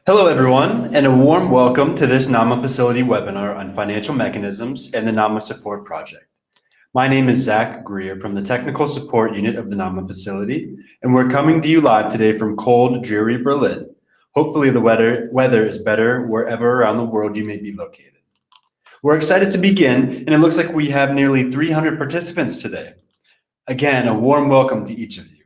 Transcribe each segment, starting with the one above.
Hello, everyone, and a warm welcome to this NAMA facility webinar on financial mechanisms and the NAMA support project. My name is Zach Greer from the Technical Support Unit of the NAMA facility, and we're coming to you live today from cold, dreary Berlin. Hopefully the weather is better wherever around the world you may be located. We're excited to begin, and it looks like we have nearly 300 participants today. Again, a warm welcome to each of you.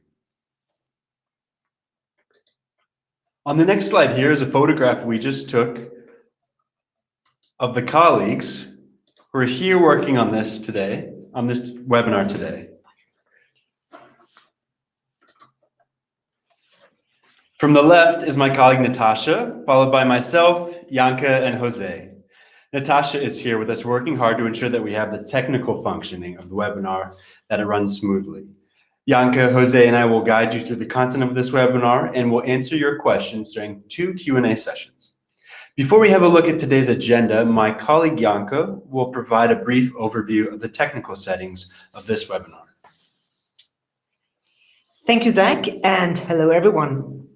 On the next slide here is a photograph we just took of the colleagues who are here working on this today, on this webinar today. From the left is my colleague Natasha, followed by myself, Janka, and Jose. Natasha is here with us working hard to ensure that we have the technical functioning of the webinar, that it runs smoothly. Janka, Jose, and I will guide you through the content of this webinar and will answer your questions during 2 Q&A sessions. Before we have a look at today's agenda, my colleague Janka will provide a brief overview of the technical settings of this webinar. Thank you, Zach, and hello, everyone.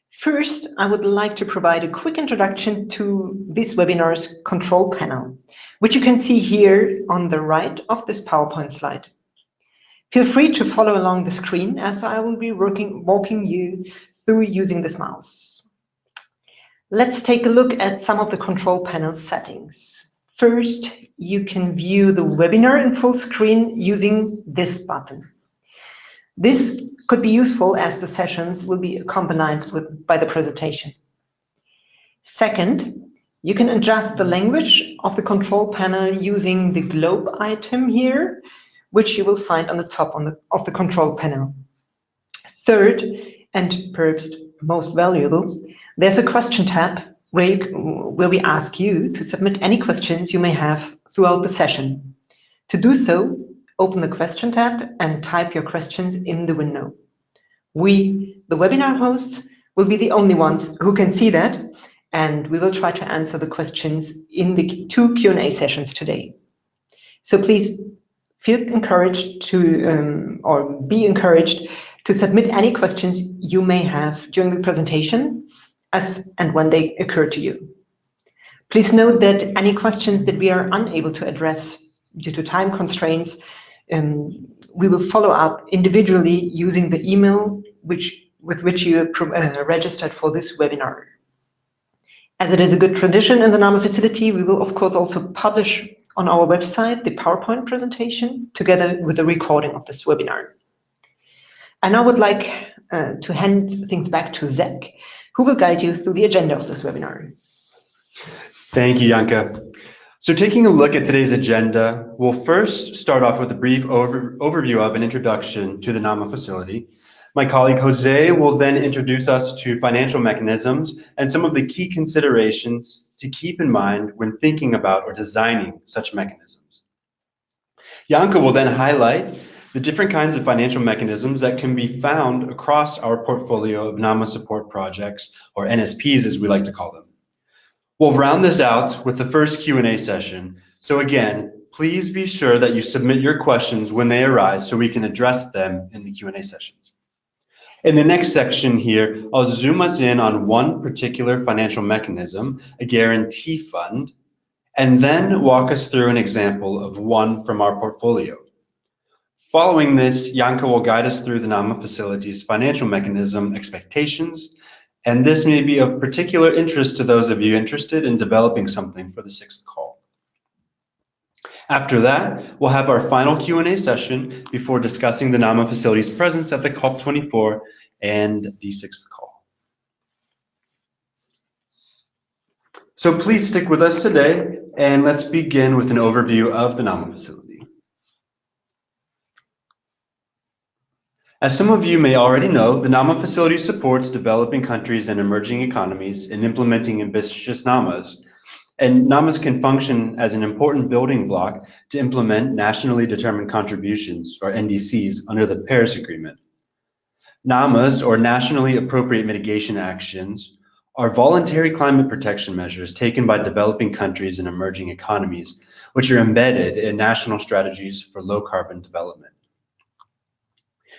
First, I would like to provide a quick introduction to this webinar's control panel, which you can see here on the right of this PowerPoint slide. Feel free to follow along the screen as I will be walking you through using this mouse. Let's take a look at some of the control panel settings. First, you can view the webinar in full screen using this button. This could be useful as the sessions will be accompanied by the presentation. Second, you can adjust the language of the control panel using the globe item here, which you will find on the top of the control panel. Third, and perhaps most valuable, there's a question tab where we ask you to submit any questions you may have throughout the session. To do so, open the question tab and type your questions in the window. We, the webinar hosts, will be the only ones who can see that, and we will try to answer the questions in the 2 Q&A sessions today. So please feel encouraged to, or be encouraged to submit any questions you may have during the presentation as and when they occur to you. Please note that any questions that we are unable to address due to time constraints, we will follow up individually using the email with which you registered for this webinar. As it is a good tradition in the NAMA facility, we will of course also publish on our website the PowerPoint presentation together with the recording of this webinar. And I would like to hand things back to Zach, who will guide you through the agenda of this webinar. Thank you, Janka. So taking a look at today's agenda, we'll first start off with a brief overview of an introduction to the NAMA facility. My colleague Jose will then introduce us to financial mechanisms and some of the key considerations to keep in mind when thinking about or designing such mechanisms. Janka will then highlight the different kinds of financial mechanisms that can be found across our portfolio of NAMA support projects, or NSPs as we like to call them. We'll round this out with the first Q&A session. So again, please be sure that you submit your questions when they arise so we can address them in the Q&A sessions. In the next section here, I'll zoom us in on one particular financial mechanism, a guarantee fund, and then walk us through an example of one from our portfolio. Following this, Janka will guide us through the NAMA facility's financial mechanism expectations, and this may be of particular interest to those of you interested in developing something for the 6th call. After that, we'll have our final Q&A session before discussing the NAMA facility's presence at the COP24 and the 6th call. So please stick with us today, and let's begin with an overview of the NAMA facility. As some of you may already know, the NAMA facility supports developing countries and emerging economies in implementing ambitious NAMAs. And NAMAs can function as an important building block to implement nationally determined contributions, or NDCs, under the Paris Agreement. NAMAs, or Nationally Appropriate Mitigation Actions, are voluntary climate protection measures taken by developing countries and emerging economies, which are embedded in national strategies for low-carbon development.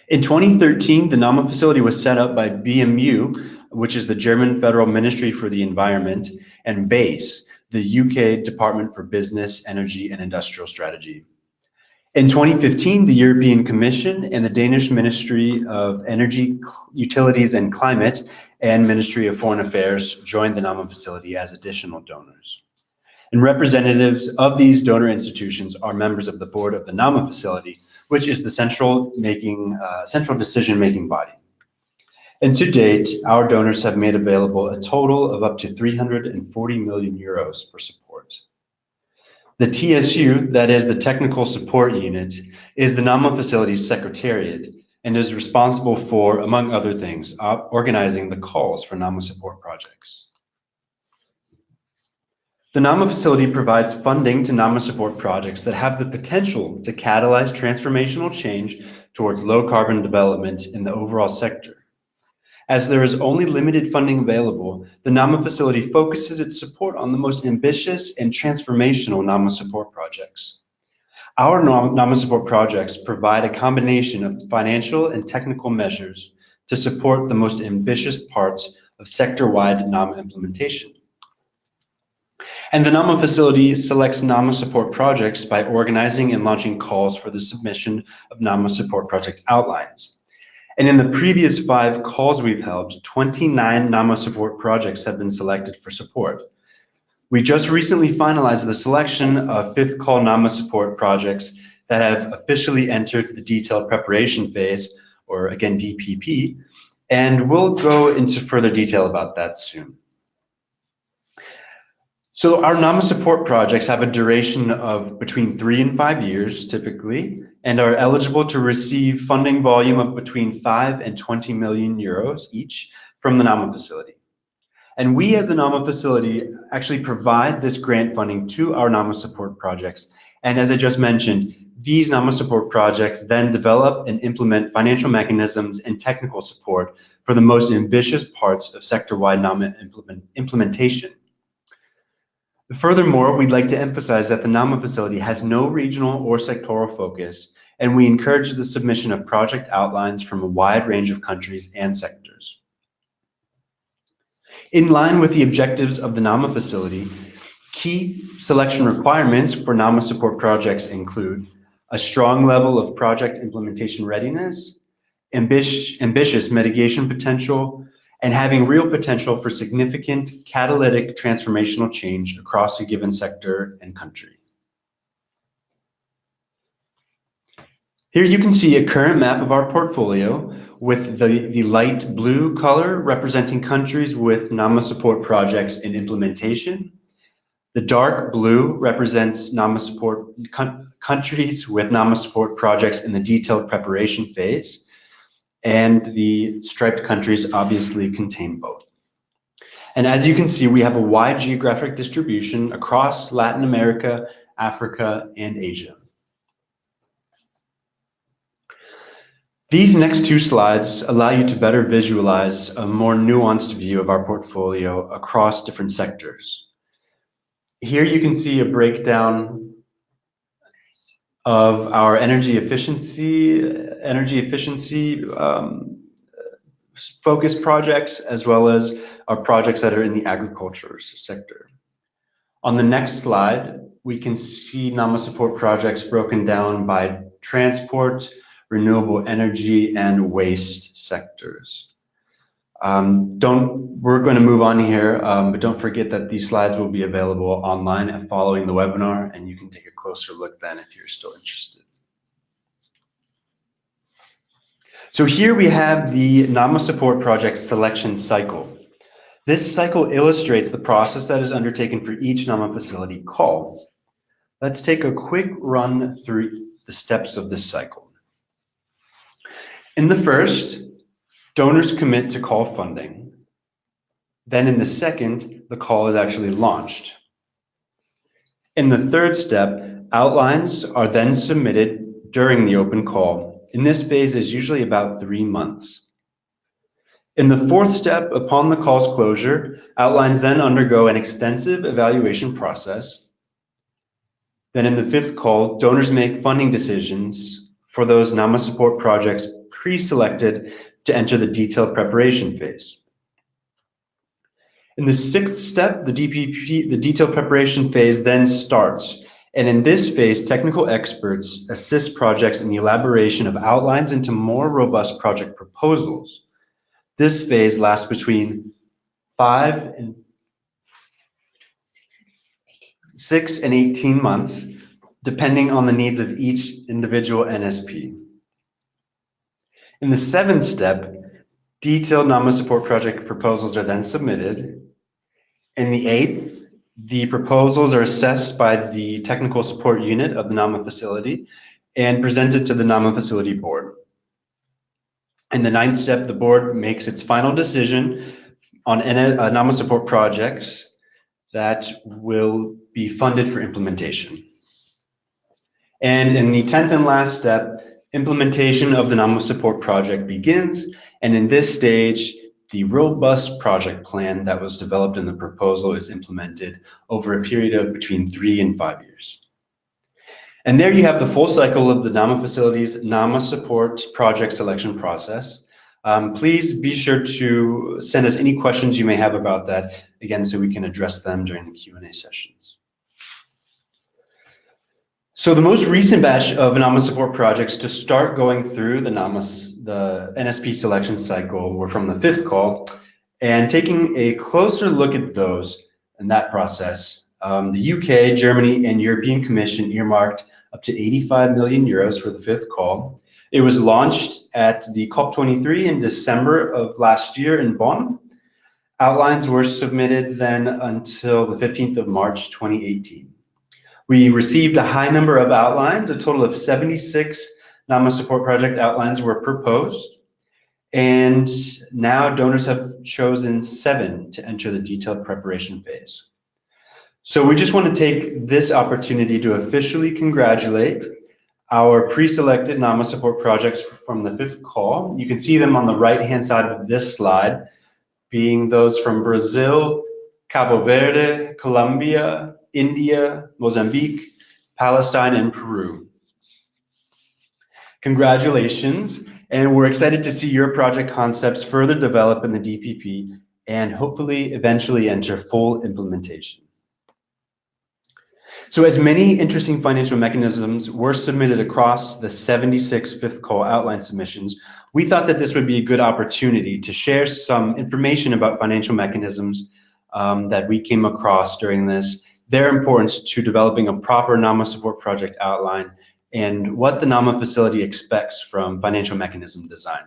In 2013, the NAMA facility was set up by BMU which is the German Federal Ministry for the Environment, and BASE, the UK Department for Business, Energy and Industrial Strategy. In 2015, the European Commission and the Danish Ministry of Energy, Utilities and Climate and Ministry of Foreign Affairs joined the NAMA facility as additional donors. And representatives of these donor institutions are members of the board of the NAMA facility, which is the central decision-making body. And to date, our donors have made available a total of up to 340 million euros for support. The TSU, that is the Technical Support Unit, is the NAMA facility's secretariat and is responsible for, among other things, organizing the calls for NAMA support projects. The NAMA facility provides funding to NAMA support projects that have the potential to catalyze transformational change towards low carbon development in the overall sector. As there is only limited funding available, the NAMA facility focuses its support on the most ambitious and transformational NAMA support projects. Our NAMA support projects provide a combination of financial and technical measures to support the most ambitious parts of sector-wide NAMA implementation. And the NAMA facility selects NAMA support projects by organizing and launching calls for the submission of NAMA support project outlines. And in the previous 5 calls we've held, 29 NAMA support projects have been selected for support. We just recently finalized the selection of 5th call NAMA support projects that have officially entered the detailed preparation phase, or again, DPP, and we'll go into further detail about that soon. So our NAMA support projects have a duration of between 3 and 5 years, typically, and are eligible to receive funding volume of between 5 and 20 million euros each from the NAMA facility. And we as the NAMA facility actually provide this grant funding to our NAMA support projects. And as I just mentioned, these NAMA support projects then develop and implement financial mechanisms and technical support for the most ambitious parts of sector-wide NAMA implementation. Furthermore, we'd like to emphasize that the NAMA facility has no regional or sectoral focus, and we encourage the submission of project outlines from a wide range of countries and sectors. In line with the objectives of the NAMA facility, key selection requirements for NAMA support projects include a strong level of project implementation readiness, ambitious mitigation potential, and having real potential for significant catalytic transformational change across a given sector and country. Here you can see a current map of our portfolio with the light blue color representing countries with NAMA support projects in implementation. The dark blue represents NAMA support countries with NAMA support projects in the detailed preparation phase. And the striped countries obviously contain both. And as you can see, we have a wide geographic distribution across Latin America, Africa, and Asia. These next 2 slides allow you to better visualize a more nuanced view of our portfolio across different sectors. Here you can see a breakdown of our energy efficiency focused projects, as well as our projects that are in the agriculture sector. On the next slide, we can see NAMA support projects broken down by transport, renewable energy, and waste sectors. We're going to move on here, but don't forget that these slides will be available online following the webinar, and you can take a closer look then if you're still interested. So here we have the NAMA support project selection cycle. This cycle illustrates the process that is undertaken for each NAMA facility call. Let's take a quick run through the steps of this cycle. In the first, donors commit to call funding. Then in the second, the call is actually launched. In the third step, outlines are then submitted during the open call. In this phase is usually about 3 months. In the fourth step, upon the call's closure, outlines then undergo an extensive evaluation process. Then in the 5th call, donors make funding decisions for those NAMA support projects pre-selected to enter the detailed preparation phase. In the sixth step, the DPP, the detailed preparation phase, then starts. And in this phase, technical experts assist projects in the elaboration of outlines into more robust project proposals. This phase lasts between 6 and 18 months, depending on the needs of each individual NSP. In the seventh step, detailed NAMA support project proposals are then submitted. In the eighth, the proposals are assessed by the technical support unit of the NAMA facility and presented to the NAMA facility board. In the ninth step, the board makes its final decision on NAMA support projects that will be funded for implementation. And in the 10th and last step, implementation of the NAMA support project begins. And in this stage, the robust project plan that was developed in the proposal is implemented over a period of between 3 and 5 years. And there you have the full cycle of the NAMA facility's NAMA support project selection process. Please be sure to send us any questions you may have about that, again, so we can address them during the Q&A sessions. So the most recent batch of NAMA support projects to start going through the NSP selection cycle were from the fifth call, and taking a closer look at those and that process, the UK, Germany, and European Commission earmarked up to 85 million euros for the fifth call. It was launched at the COP23 in December of last year in Bonn. Outlines were submitted then until the 15th of March 2018. We received a high number of outlines. A total of 76 NAMA support project outlines were proposed, and now donors have chosen 7 to enter the detailed preparation phase. So we just want to take this opportunity to officially congratulate our pre-selected NAMA support projects from the fifth call. You can see them on the right-hand side of this slide, being those from Brazil, Cabo Verde, Colombia, India, Mozambique, Palestine, and Peru. Congratulations, and we're excited to see your project concepts further develop in the DPP and hopefully eventually enter full implementation. So as many interesting financial mechanisms were submitted across the 76 fifth call outline submissions, we thought that this would be a good opportunity to share some information about financial mechanisms that we came across during this, their importance to developing a proper NAMA support project outline, and what the NAMA facility expects from financial mechanism design.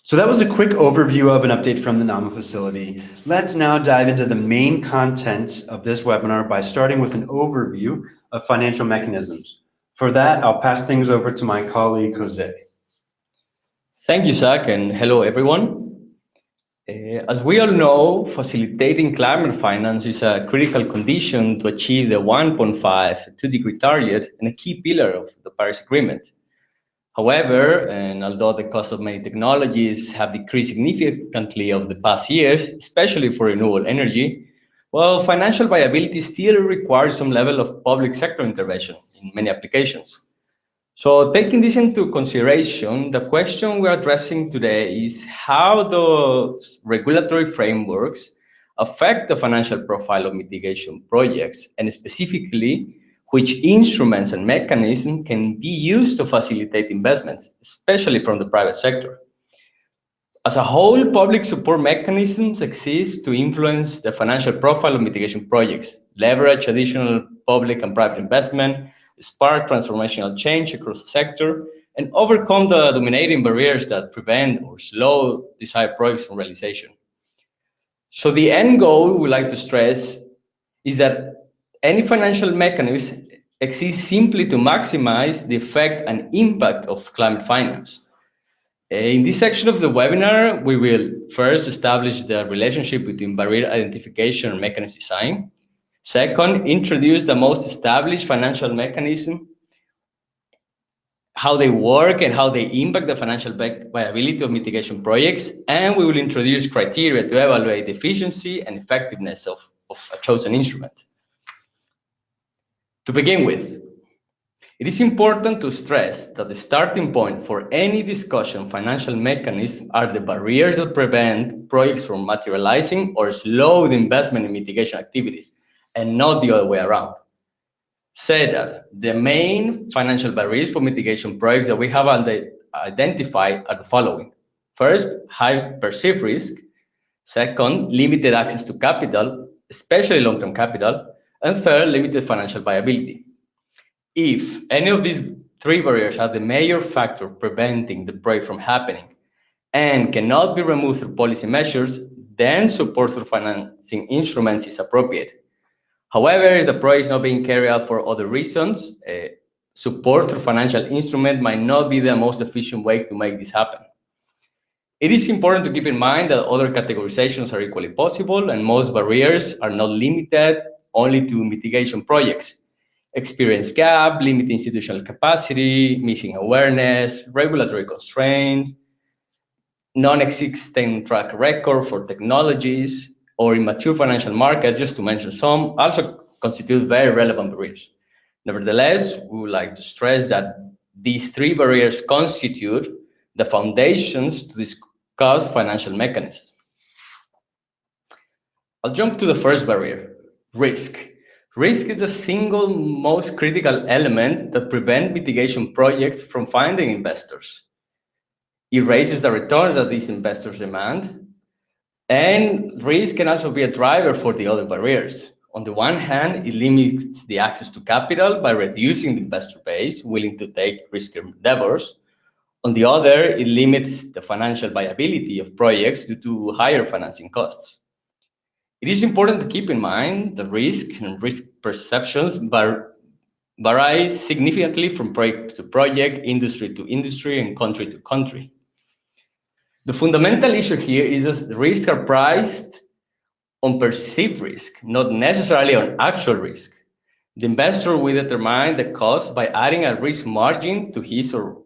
So that was a quick overview of an update from the NAMA facility. Let's now dive into the main content of this webinar by starting with an overview of financial mechanisms. For that, I'll pass things over to my colleague, Jose. Thank you, Zach, and hello, everyone. As we all know, facilitating climate finance is a critical condition to achieve the 1.5-2-degree target and a key pillar of the Paris Agreement. However, and although the cost of many technologies have decreased significantly over the past years, especially for renewable energy, well, financial viability still requires some level of public sector intervention in many applications. So taking this into consideration, the question we're addressing today is how those regulatory frameworks affect the financial profile of mitigation projects, and specifically, which instruments and mechanisms can be used to facilitate investments, especially from the private sector. As a whole, public support mechanisms exist to influence the financial profile of mitigation projects, leverage additional public and private investment, spark transformational change across the sector, and overcome the dominating barriers that prevent or slow desired projects from realization. So the end goal we like to stress is that any financial mechanism exists simply to maximize the effect and impact of climate finance. In this section of the webinar, we will first establish the relationship between barrier identification and mechanism design. Second, introduce the most established financial mechanism, how they work and how they impact the financial viability of mitigation projects. And we will introduce criteria to evaluate the efficiency and effectiveness of a chosen instrument. To begin with, It is important to stress that the starting point for any discussion financial mechanisms are the barriers that prevent projects from materializing or slow the investment in mitigation activities, and not the other way around. Say that the main financial barriers for mitigation projects that we have identified are the following. First, high perceived risk. Second, limited access to capital, especially long-term capital. And third, limited financial viability. If any of these three barriers are the major factor preventing the project from happening and cannot be removed through policy measures, then support through financing instruments is appropriate. However, if the project is not being carried out for other reasons, support through financial instrument might not be the most efficient way to make this happen. It is important to keep in mind that other categorizations are equally possible, and most barriers are not limited only to mitigation projects. Experience gap, limited institutional capacity, missing awareness, regulatory constraints, non-existent track record for technologies, or immature financial markets, just to mention some, also constitute very relevant barriers. Nevertheless, we would like to stress that these three barriers constitute the foundations to discuss financial mechanisms. I'll jump to the first barrier, risk. Risk is the single most critical element that prevents mitigation projects from finding investors. It raises the returns that these investors demand, and risk can also be a driver for the other barriers. On the one hand, it limits the access to capital by reducing the investor base willing to take risky endeavors. On the other, it limits the financial viability of projects due to higher financing costs. It is important to keep in mind that risk and risk perceptions vary significantly from project to project, industry to industry, and country to country. The fundamental issue here is that risks are priced on perceived risk, not necessarily on actual risk. The investor will determine the cost by adding a risk margin to his or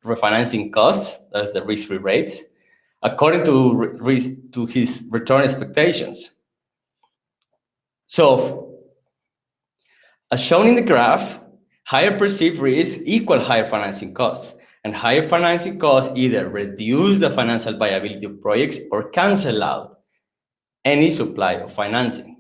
refinancing costs, that's the risk-free rates, according to his return expectations. So, as shown in the graph, higher perceived risk equal higher financing costs, and higher financing costs either reduce the financial viability of projects or cancel out any supply of financing.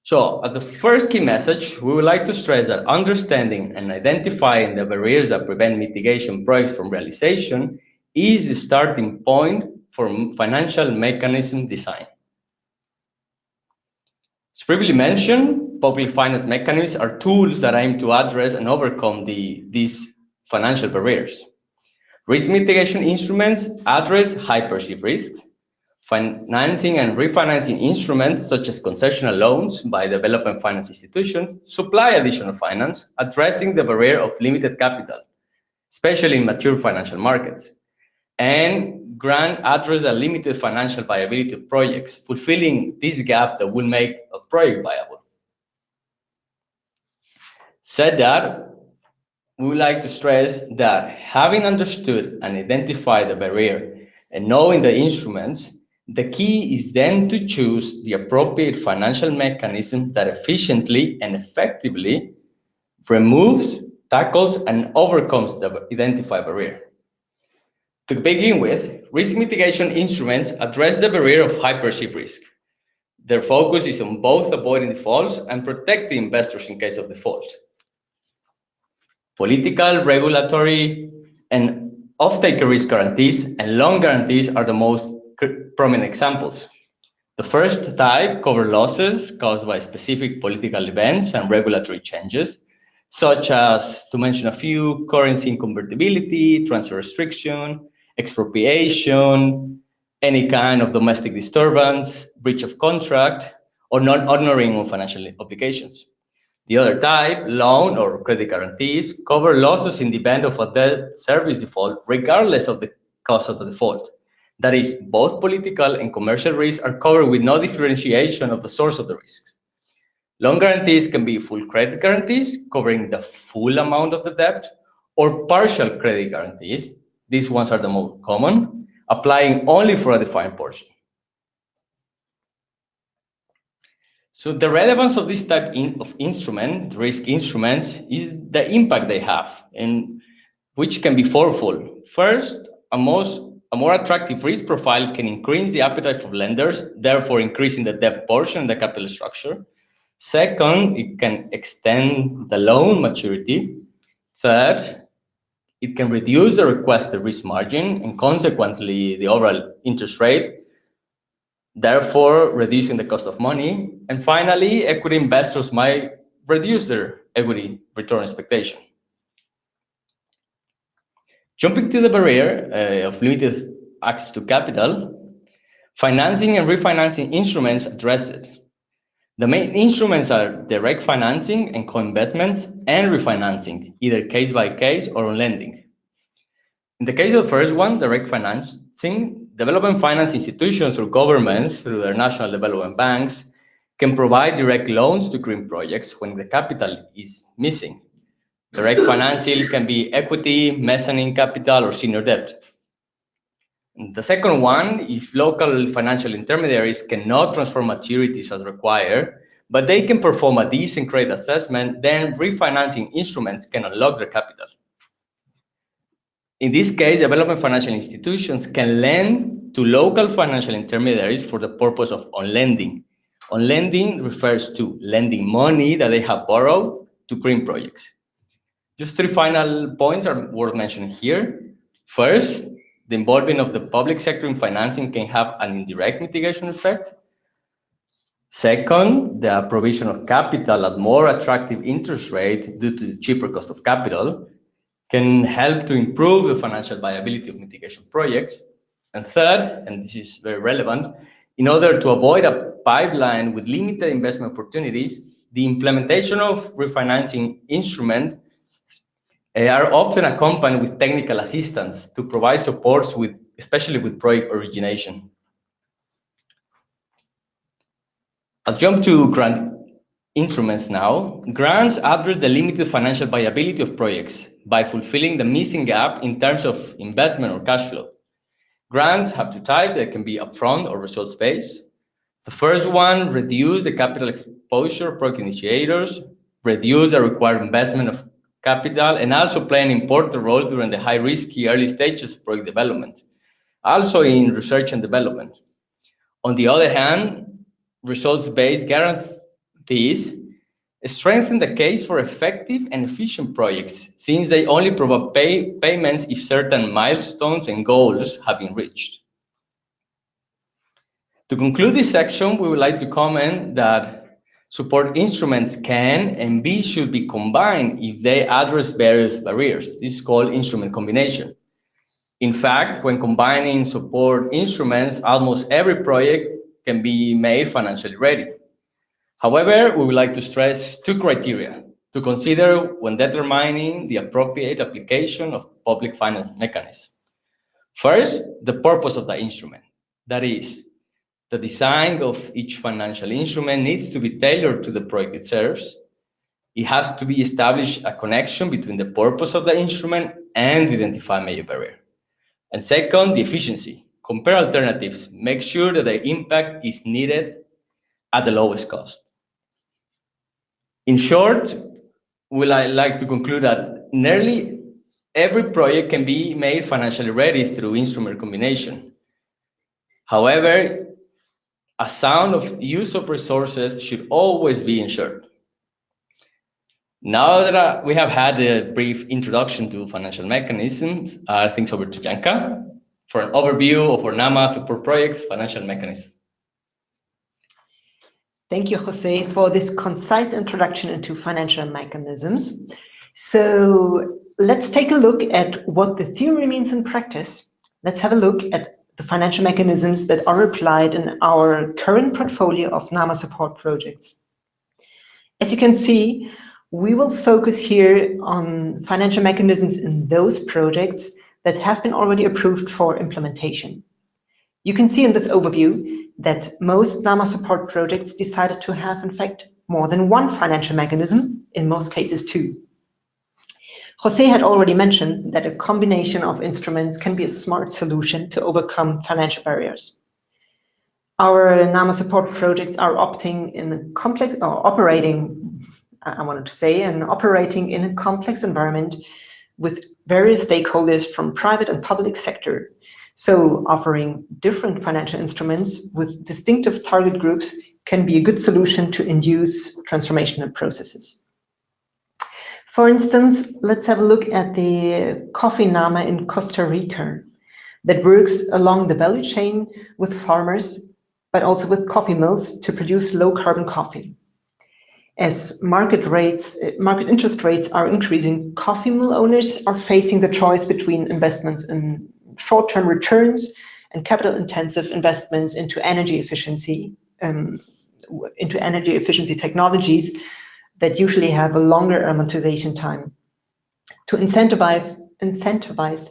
So, as the first key message, we would like to stress that understanding and identifying the barriers that prevent mitigation projects from realization is the starting point for financial mechanism design. As previously mentioned, public finance mechanisms are tools that aim to address and overcome these financial barriers. Risk mitigation instruments address high perceived risks. Financing and refinancing instruments, such as concessional loans by development finance institutions, supply additional finance, addressing the barrier of limited capital, especially in mature financial markets. And grant address the limited financial viability of projects, fulfilling this gap that will make a project viable. Said that, we would like to stress that having understood and identified the barrier and knowing the instruments, the key is then to choose the appropriate financial mechanism that efficiently and effectively removes, tackles, and overcomes the identified barrier. To begin with, risk mitigation instruments address the barrier of high perceived risk. Their focus is on both avoiding defaults and protecting investors in case of default. Political, regulatory, and off-taker risk guarantees and loan guarantees are the most prominent examples. The first type covers losses caused by specific political events and regulatory changes, such as, to mention a few, currency inconvertibility, transfer restriction, expropriation, any kind of domestic disturbance, breach of contract, or non-honoring of financial obligations. The other type, loan or credit guarantees, cover losses in the event of a debt service default, regardless of the cause of the default. That is, both political and commercial risks are covered with no differentiation of the source of the risks. Loan guarantees can be full credit guarantees, covering the full amount of the debt, or partial credit guarantees. These ones are the most common, applying only for a defined portion. So the relevance of this type of instrument, risk instruments, is the impact they have, and which can be fourfold. First, a more attractive risk profile can increase the appetite for lenders, therefore increasing the debt portion of the capital structure. Second, it can extend the loan maturity. Third, it can reduce the requested risk margin and consequently the overall interest rate, therefore reducing the cost of money. And finally, equity investors might reduce their equity return expectation. Jumping to the barrier of limited access to capital, financing and refinancing instruments address it. The main instruments are direct financing and co-investments and refinancing, either case by case or on lending. In the case of the first one, direct financing, development finance institutions or governments through their national development banks can provide direct loans to green projects when the capital is missing. Direct financing can be equity, mezzanine capital, or senior debt. The second one, if local financial intermediaries cannot transfer maturities as required, but they can perform a decent credit assessment, then refinancing instruments can unlock their capital. In this case, development financial institutions can lend to local financial intermediaries for the purpose of on-lending. On-lending refers to lending money that they have borrowed to green projects. Just three final points are worth mentioning here. First, the involvement of the public sector in financing can have an indirect mitigation effect. Second, the provision of capital at more attractive interest rate due to the cheaper cost of capital can help to improve the financial viability of mitigation projects. And third, and this is very relevant, in order to avoid a pipeline with limited investment opportunities, the implementation of refinancing instruments are often accompanied with technical assistance to provide supports with, especially with project origination. I'll jump to grant instruments now. Grants address the limited financial viability of projects by fulfilling the missing gap in terms of investment or cash flow. Grants have two types that can be upfront or results-based. The first one, reduce the capital exposure of project initiators, reduce the required investment of capital, and also play an important role during the high-risky early stages of project development, also in research and development. On the other hand, results-based guarantees strengthen the case for effective and efficient projects, since they only provide payments if certain milestones and goals have been reached. To conclude this section, we would like to comment that support instruments can and should be combined if they address various barriers. This is called instrument combination. In fact, when combining support instruments, almost every project can be made financially ready. However, we would like to stress two criteria to consider when determining the appropriate application of public finance mechanisms. First, the purpose of the instrument. That is, the design of each financial instrument needs to be tailored to the project it serves. It has to be established a connection between the purpose of the instrument and identify major barrier. And second, the efficiency. Compare alternatives. Make sure that the impact is needed at the lowest cost. In short, we like to conclude that nearly every project can be made financially ready through instrument combination. However, a sound use of resources should always be ensured. Now that we have had a brief introduction to financial mechanisms, thanks over to Janka for an overview of our NAMA support projects financial mechanisms. Thank you, Jose, for this concise introduction into financial mechanisms. So let's take a look at what the theory means in practice. Let's have a look at the financial mechanisms that are applied in our current portfolio of NAMA support projects. As you can see, we will focus here on financial mechanisms in those projects that have been already approved for implementation. You can see in this overview that most NAMA support projects decided to have, in fact, more than one financial mechanism, in most cases two. Jose had already mentioned that a combination of instruments can be a smart solution to overcome financial barriers. Our NAMA support projects are operating in a complex environment with various stakeholders from private and public sector. So offering different financial instruments with distinctive target groups can be a good solution to induce transformational processes. For instance, let's have a look at the coffee NAMA in Costa Rica that works along the value chain with farmers, but also with coffee mills to produce low carbon coffee. As market interest rates are increasing, coffee mill owners are facing the choice between investments in short-term returns and capital-intensive investments into energy efficiency technologies that usually have a longer amortization time. To incentivize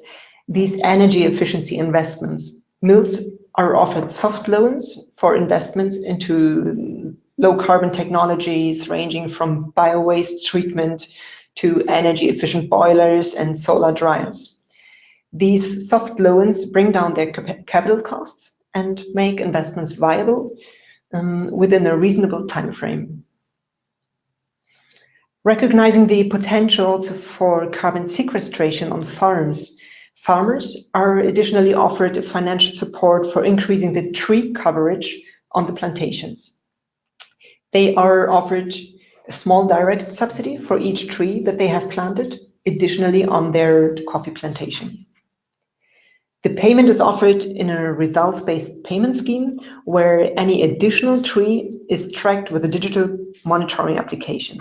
these energy efficiency investments, mills are offered soft loans for investments into low carbon technologies ranging from bio-waste treatment to energy efficient boilers and solar dryers. These soft loans bring down their capital costs and make investments viable within a reasonable time frame. Recognizing the potential for carbon sequestration on farms, farmers are additionally offered financial support for increasing the tree coverage on the plantations. They are offered a small direct subsidy for each tree that they have planted, additionally on their coffee plantation. The payment is offered in a results-based payment scheme where any additional tree is tracked with a digital monitoring application.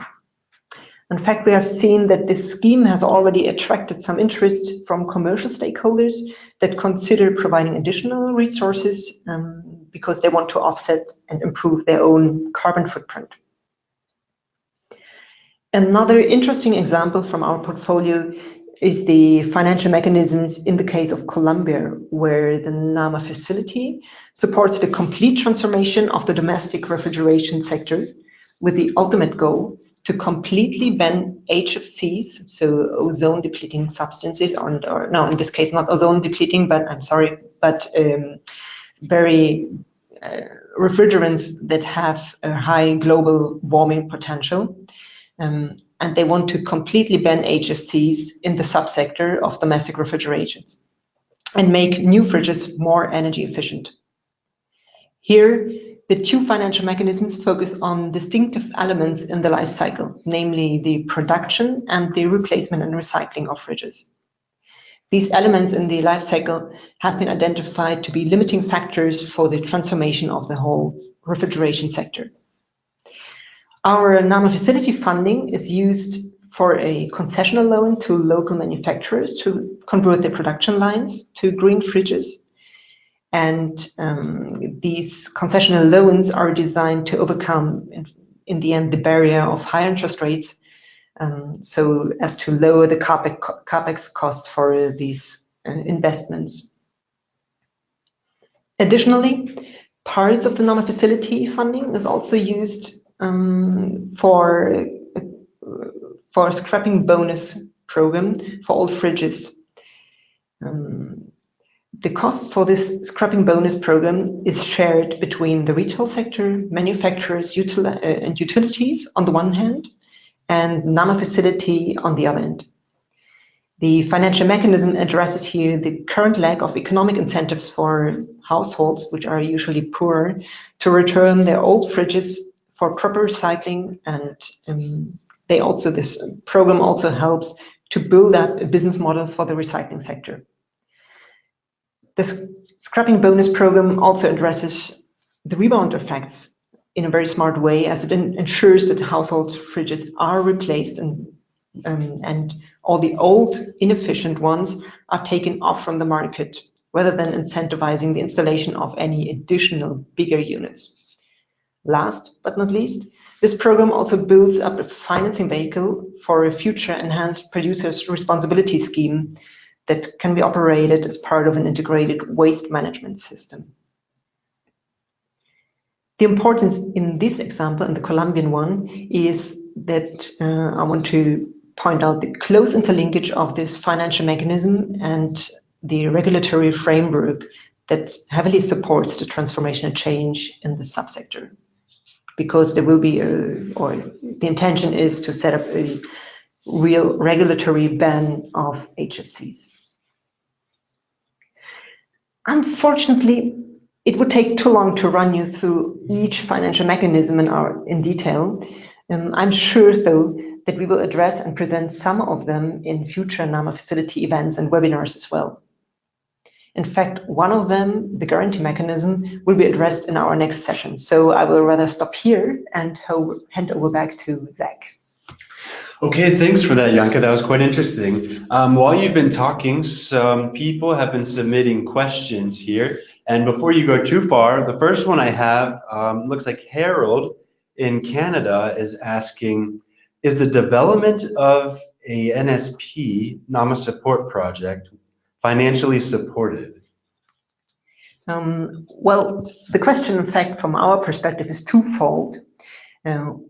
In fact, we have seen that this scheme has already attracted some interest from commercial stakeholders that consider providing additional resources because they want to offset and improve their own carbon footprint. Another interesting example from our portfolio is the financial mechanisms in the case of Colombia, where the NAMA facility supports the complete transformation of the domestic refrigeration sector with the ultimate goal to completely ban HFCs, so ozone depleting substances, or no, in this case, not ozone depleting, but I'm sorry, but refrigerants that have a high global warming potential. And they want to completely ban HFCs in the subsector of domestic refrigerations and make new fridges more energy efficient. Here, the two financial mechanisms focus on distinctive elements in the life cycle, namely the production and the replacement and recycling of fridges. These elements in the life cycle have been identified to be limiting factors for the transformation of the whole refrigeration sector. Our NAMA facility funding is used for a concessional loan to local manufacturers to convert their production lines to green fridges. And these concessional loans are designed to overcome, in the end, the barrier of high interest rates, so as to lower the capex costs for these investments. Additionally, parts of the NAMA facility funding is also used for a scrapping bonus program for old fridges. The cost for this scrapping bonus program is shared between the retail sector, manufacturers, and utilities on the one hand, and NAMA facility on the other end. The financial mechanism addresses here the current lack of economic incentives for households, which are usually poor, to return their old fridges for proper recycling, and this program also helps to build up a business model for the recycling sector. This scrapping bonus program also addresses the rebound effects in a very smart way, as it ensures that household fridges are replaced and all the old inefficient ones are taken off from the market, rather than incentivizing the installation of any additional bigger units. Last but not least, this program also builds up a financing vehicle for a future enhanced producer's responsibility scheme that can be operated as part of an integrated waste management system. The importance in this example, in the Colombian one, is that I want to point out the close interlinkage of this financial mechanism and the regulatory framework that heavily supports the transformation and change in the subsector. Because there will be or the intention is to set up a real regulatory ban of HFCs. Unfortunately, it would take too long to run you through each financial mechanism in detail. I'm sure, though, that we will address and present some of them in future NAMA facility events and webinars as well. In fact, one of them, the guarantee mechanism, will be addressed in our next session. So I will rather stop here and hand over back to Zach. Okay, thanks for that, Janka. That was quite interesting. While you've been talking, some people have been submitting questions here. And before you go too far, the first one I have looks like Harold in Canada is asking, is the development of a NSP, NAMA support project, financially supported? Well, the question, in fact, from our perspective is twofold.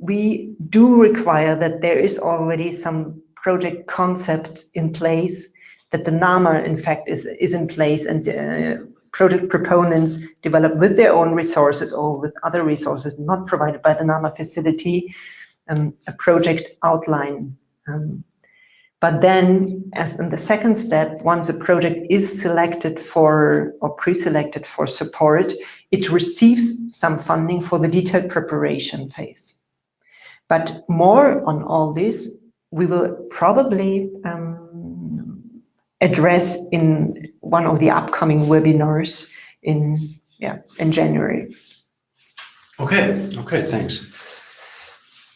We do require that there is already some project concept in place, that the NAMA, in fact, is in place, and project proponents develop with their own resources or with other resources not provided by the NAMA facility, a project outline. But then, as in the second step, once a project is selected for or pre-selected for support, it receives some funding for the detailed preparation phase. But more on all this, we will probably address in one of the upcoming webinars in January. Okay, thanks.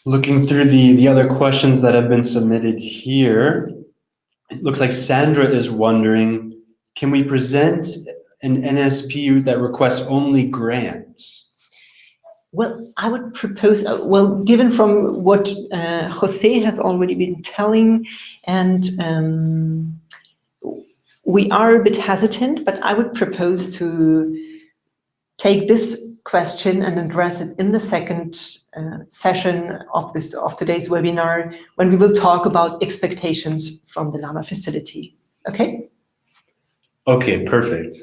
Looking through the other questions that have been submitted here, it looks like Sandra is wondering, can we present an NSP that requests only grants? Well, I would propose, given from what Jose has already been telling, and we are a bit hesitant, but I would propose to take this question and address it in the second session of today's webinar, when we will talk about expectations from the NAMA facility. Okay? Okay, perfect.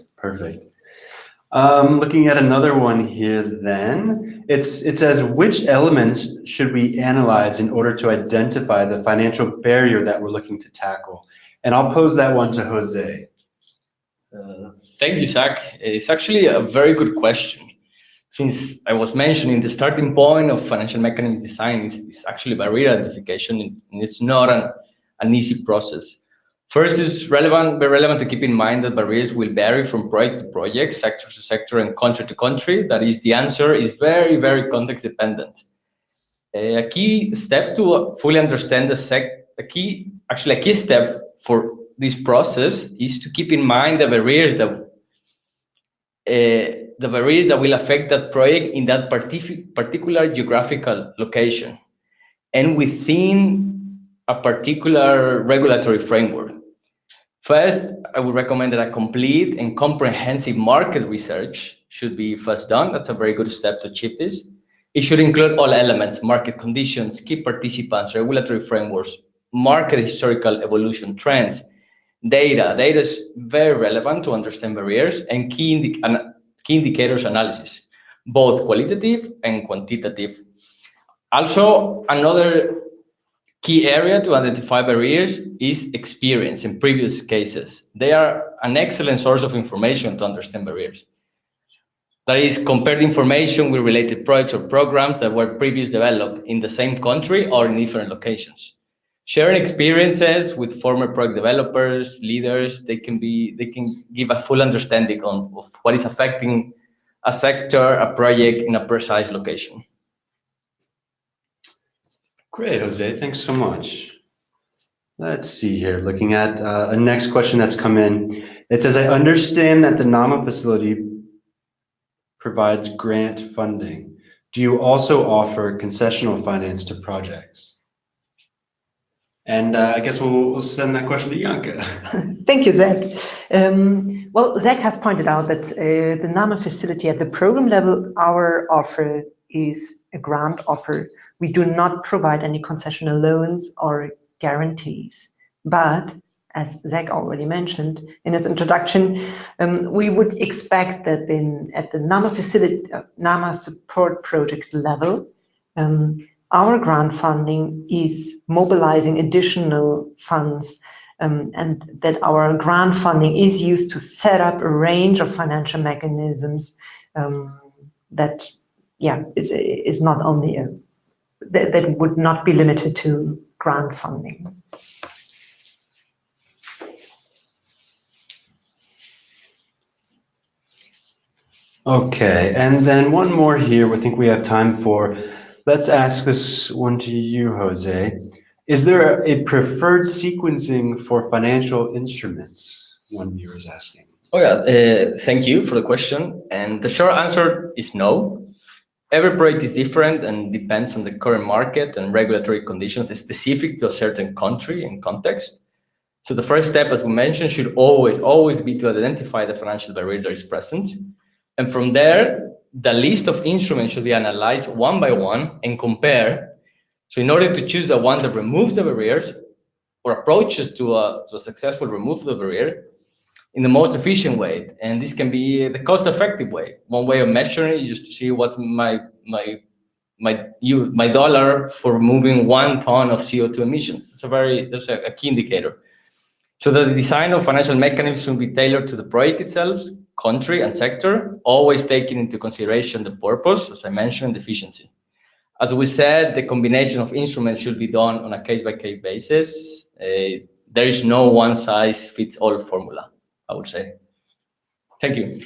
Looking at another one here then, it says, which elements should we analyze in order to identify the financial barrier that we're looking to tackle? And I'll pose that one to Jose. Thank you, Zach. It's actually a very good question. Since I was mentioning the starting point of financial mechanism design is actually barrier identification, and it's not an easy process. First, it's very relevant to keep in mind that barriers will vary from project to project, sector to sector, and country to country. That is, the answer is very, very context dependent. A key step to fully understand a key step for this process is to keep in mind the barriers that will affect that project in that particular geographical location and within a particular regulatory framework. First, I would recommend that a complete and comprehensive market research should be first done. That's a very good step to achieve this. It should include all elements: market conditions, key participants, regulatory frameworks, market historical evolution, trends, data. Data is very relevant to understand barriers, and key indicators analysis, both qualitative and quantitative. Also, another key area to identify barriers is experience in previous cases. They are an excellent source of information to understand barriers. That is, compared information with related projects or programs that were previously developed in the same country or in different locations. Sharing experiences with former project developers, leaders, they can give a full understanding of what is affecting a sector, a project in a precise location. Great, Jose, thanks so much. Let's see here, looking at a next question that's come in. It says, I understand that the NAMA facility provides grant funding. Do you also offer concessional finance to projects? And I guess we'll send that question to Janka. Thank you, Zach. Well, Zach has pointed out that the NAMA facility at the program level, our offer is a grant offer. We do not provide any concessional loans or guarantees. But as Zach already mentioned in his introduction, we would expect that at the NAMA support project level, our grant funding is mobilizing additional funds, and that our grant funding is used to set up a range of financial mechanisms that is not only that would not be limited to grant funding. Okay, and then one more here I think we have time for. Let's ask this one to you, Jose. Is there a preferred sequencing for financial instruments? One viewer is asking. Oh yeah, thank you for the question. And the short answer is no. Every project is different and depends on the current market and regulatory conditions specific to a certain country and context. So the first step, as we mentioned, should always be to identify the financial barrier that is present. And from there, the list of instruments should be analyzed one by one and compare. So in order to choose the one that removes the barriers or approaches to a successful removal of the barrier in the most efficient way. And this can be the cost-effective way. One way of measuring is just to see what's my dollar for removing 1 ton of CO2 emissions. That's a key indicator. So the design of financial mechanisms should be tailored to the project itself, country and sector, always taking into consideration the purpose, as I mentioned, efficiency. As we said, the combination of instruments should be done on a case-by-case basis. There is no one-size-fits-all formula, I would say. Thank you.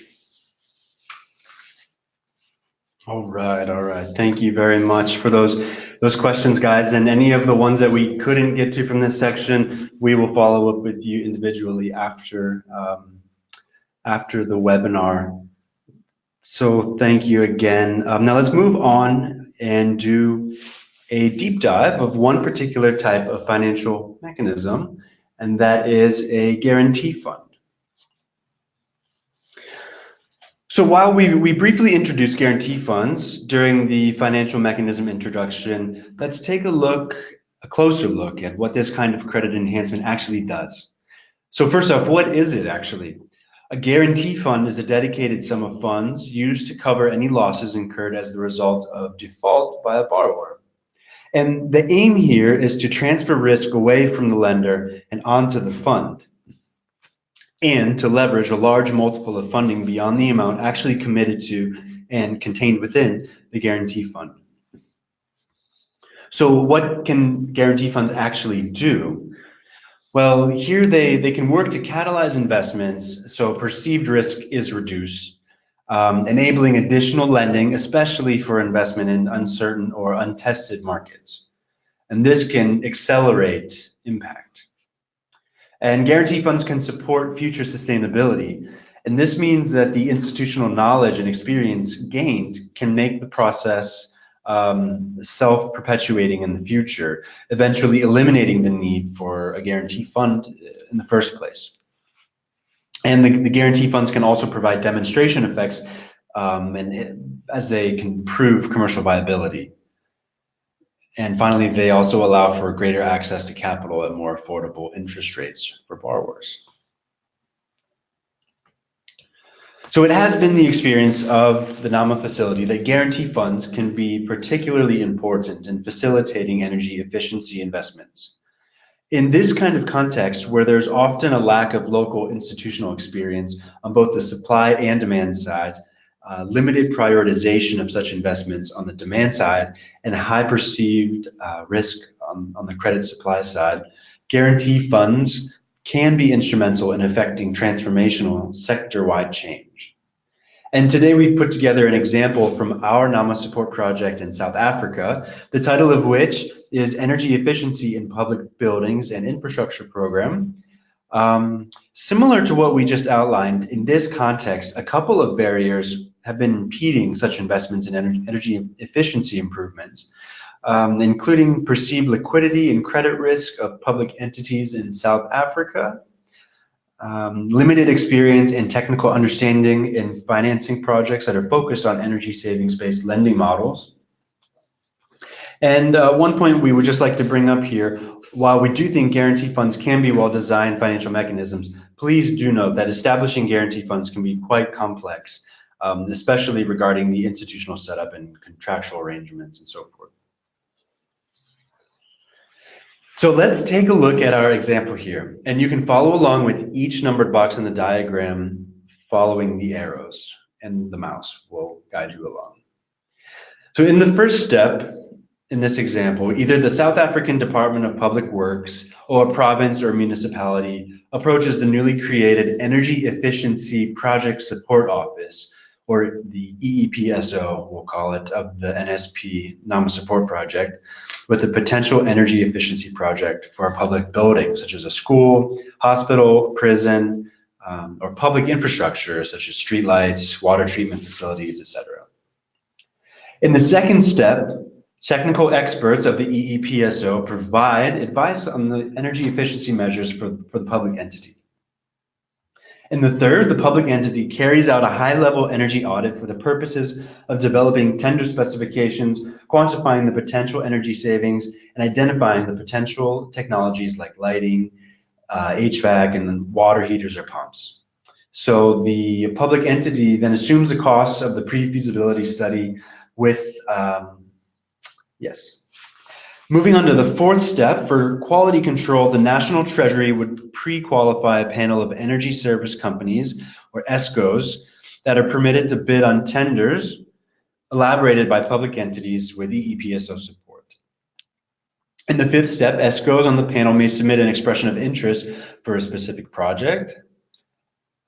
All right. Thank you very much for those questions, guys. And any of the ones that we couldn't get to from this section, we will follow up with you individually after the webinar. So thank you again. Now let's move on and do a deep dive of one particular type of financial mechanism, and that is a guarantee fund. So while we briefly introduced guarantee funds during the financial mechanism introduction, let's take a closer look at what this kind of credit enhancement actually does. So first off, what is it actually? A guarantee fund is a dedicated sum of funds used to cover any losses incurred as the result of default by a borrower. And the aim here is to transfer risk away from the lender and onto the fund, and to leverage a large multiple of funding beyond the amount actually committed to and contained within the guarantee fund. So what can guarantee funds actually do? Well, here they can work to catalyze investments so perceived risk is reduced, enabling additional lending, especially for investment in uncertain or untested markets. And this can accelerate impact. And guarantee funds can support future sustainability. And this means that the institutional knowledge and experience gained can make the process self-perpetuating in the future, eventually eliminating the need for a guarantee fund in the first place. And the guarantee funds can also provide demonstration effects as they can prove commercial viability. And finally, they also allow for greater access to capital at more affordable interest rates for borrowers. So it has been the experience of the NAMA facility that guarantee funds can be particularly important in facilitating energy efficiency investments. In this kind of context, where there's often a lack of local institutional experience on both the supply and demand side, limited prioritization of such investments on the demand side, and high perceived risk on the credit supply side, guarantee funds can be instrumental in affecting transformational sector-wide change. And today we've put together an example from our NAMA support project in South Africa, the title of which is Energy Efficiency in Public Buildings and Infrastructure Program. Similar to what we just outlined, in this context, a couple of barriers have been impeding such investments in energy efficiency improvements, including perceived liquidity and credit risk of public entities in South Africa, limited experience and technical understanding in financing projects that are focused on energy savings-based lending models. And one point we would just like to bring up here, While we do think guarantee funds can be well-designed financial mechanisms, please do note that establishing guarantee funds can be quite complex, especially regarding the institutional setup and contractual arrangements and so forth. So let's take a look at our example here, and you can follow along with each numbered box in the diagram following the arrows, and the mouse will guide you along. So in the first step, in this example, either the South African Department of Public Works or a province or municipality approaches the newly created Energy Efficiency Project Support Office, or the EEPSO, we'll call it, of the NSP NAMA Support Project, with a potential energy efficiency project for a public building, such as a school, hospital, prison, or public infrastructure, such as streetlights, water treatment facilities, etc. In the second step, technical experts of the EEPSO provide advice on the energy efficiency measures for the public entity. In the third, the public entity carries out a high-level energy audit for the purposes of developing tender specifications, quantifying the potential energy savings, and identifying the potential technologies like lighting, HVAC, and water heaters or pumps. So the public entity then assumes the costs of the pre-feasibility study with, yes. Moving on to the fourth step, for quality control, the National Treasury would pre-qualify a panel of energy service companies, or ESCOs, that are permitted to bid on tenders elaborated by public entities with EEPSO support. In the fifth step, ESCOs on the panel may submit an expression of interest for a specific project.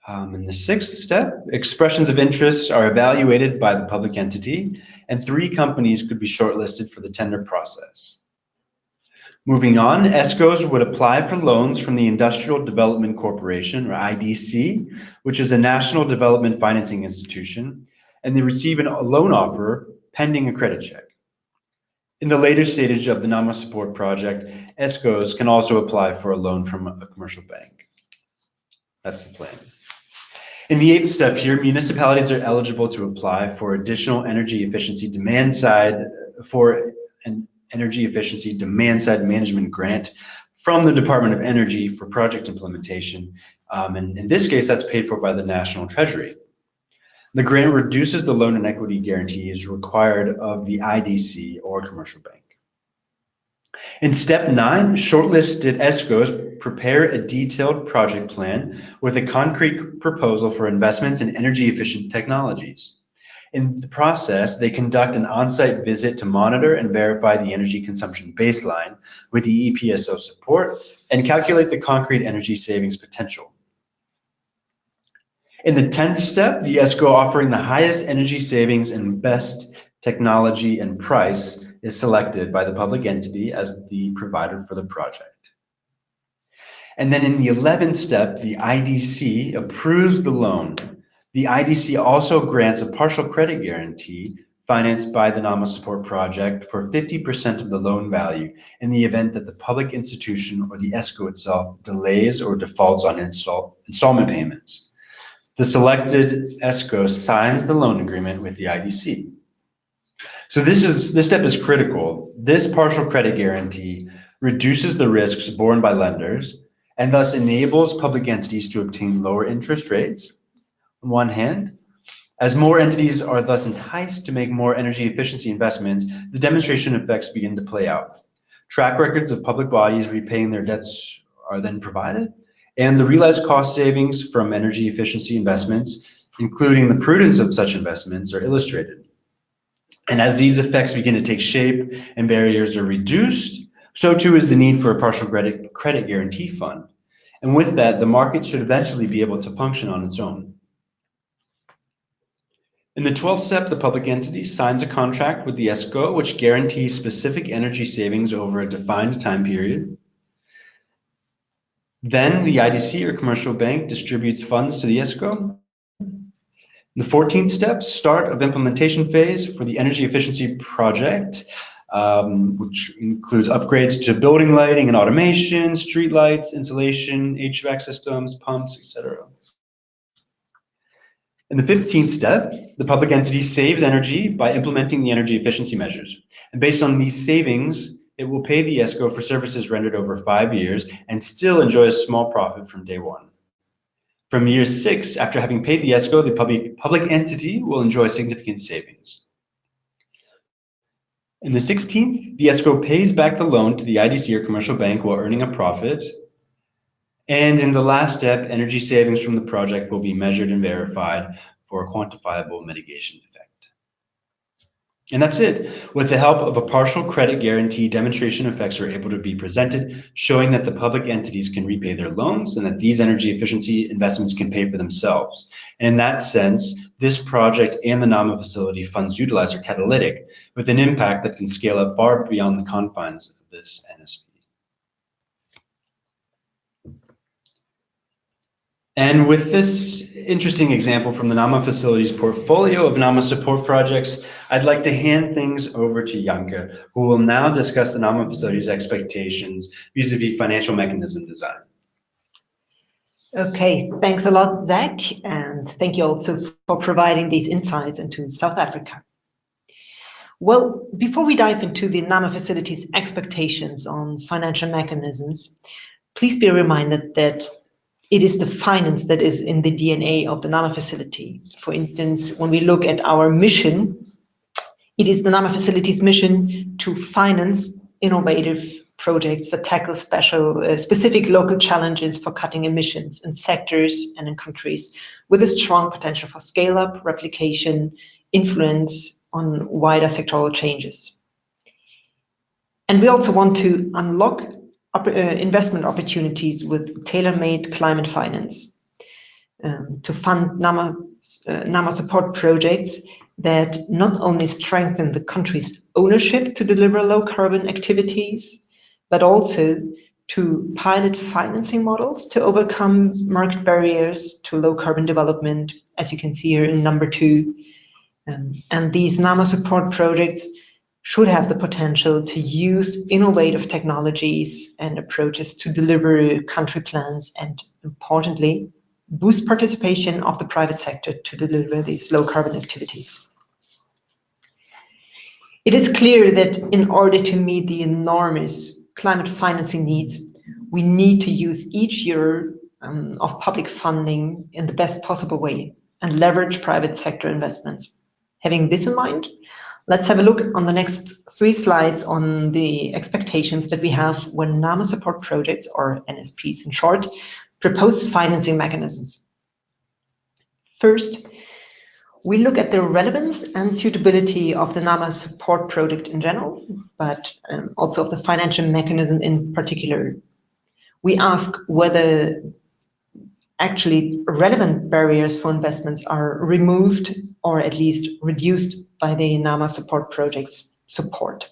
In the sixth step, expressions of interest are evaluated by the public entity, and 3 companies could be shortlisted for the tender process. Moving on, ESCOs would apply for loans from the Industrial Development Corporation, or IDC, which is a national development financing institution, and they receive a loan offer pending a credit check. In the later stage of the NAMA support project, ESCOs can also apply for a loan from a commercial bank. That's the plan. In the 8th step here, municipalities are eligible to apply for additional energy efficiency demand-side management grant from the Department of Energy for project implementation. And in this case, that's paid for by the National Treasury. The grant reduces the loan and equity guarantees required of the IDC or commercial bank. In step 9, shortlisted ESCOs prepare a detailed project plan with a concrete proposal for investments in energy efficient technologies. In the process, they conduct an on-site visit to monitor and verify the energy consumption baseline with the EEPSO support and calculate the concrete energy savings potential. In the 10th step, the ESCO offering the highest energy savings and best technology and price is selected by the public entity as the provider for the project. And then in the 11th step, the IDC approves the loan. The IDC also grants a partial credit guarantee financed by the NAMA support project for 50% of the loan value in the event that the public institution or the ESCO itself delays or defaults on installment payments. The selected ESCO signs the loan agreement with the IDC. So this step is critical. This partial credit guarantee reduces the risks borne by lenders and thus enables public entities to obtain lower interest rates on one hand. As more entities are thus enticed to make more energy efficiency investments, the demonstration effects begin to play out. Track records of public bodies repaying their debts are then provided, and the realized cost savings from energy efficiency investments, including the prudence of such investments, are illustrated. And as these effects begin to take shape and barriers are reduced, so too is the need for a partial credit guarantee fund. And with that, the market should eventually be able to function on its own. In the 12th step, the public entity signs a contract with the ESCO, which guarantees specific energy savings over a defined time period. Then the IDC or commercial bank distributes funds to the ESCO. The 14th step, start of implementation phase for the energy efficiency project, which includes upgrades to building lighting and automation, street lights, insulation, HVAC systems, pumps, etc. In the 15th step, the public entity saves energy by implementing the energy efficiency measures. And based on these savings, it will pay the escrow for services rendered over 5 years and still enjoy a small profit from day one. From year 6, after having paid the escrow, the public entity will enjoy significant savings. In the 16th, the escrow pays back the loan to the IDC or commercial bank while earning a profit. And in the last step, energy savings from the project will be measured and verified for a quantifiable mitigation effect. And that's it. With the help of a partial credit guarantee, demonstration effects are able to be presented, showing that the public entities can repay their loans and that these energy efficiency investments can pay for themselves. And in that sense, this project and the NAMA facility funds utilized are catalytic, with an impact that can scale up far beyond the confines of this NSP. And with this interesting example from the NAMA facility's portfolio of NAMA support projects, I'd like to hand things over to Janke, who will now discuss the NAMA facility's expectations vis-a-vis financial mechanism design. Okay, thanks a lot, Zach, and thank you also for providing these insights into South Africa. Well, before we dive into the NAMA facility's expectations on financial mechanisms, please be reminded that it is the finance that is in the DNA of the NAMA facility. For instance, when we look at our mission, it is the NAMA facility's mission to finance innovative projects that tackle specific local challenges for cutting emissions in sectors and in countries with a strong potential for scale-up, replication, influence on wider sectoral changes. And we also want to unlock investment opportunities with tailor-made climate finance to fund NAMA support projects that not only strengthen the country's ownership to deliver low-carbon activities, but also to pilot financing models to overcome market barriers to low-carbon development, as you can see here in number 2. And these NAMA support projects should have the potential to use innovative technologies and approaches to deliver country plans and, importantly, boost participation of the private sector to deliver these low-carbon activities. It is clear that in order to meet the enormous climate financing needs, we need to use each year of public funding in the best possible way and leverage private sector investments. Having this in mind, let's have a look on the next 3 slides on the expectations that we have when NAMA support projects, or NSPs in short, propose financing mechanisms. First, we look at the relevance and suitability of the NAMA support project in general, but also of the financial mechanism in particular. We ask whether actually relevant barriers for investments are removed or at least reduced by the NAMA support project's support.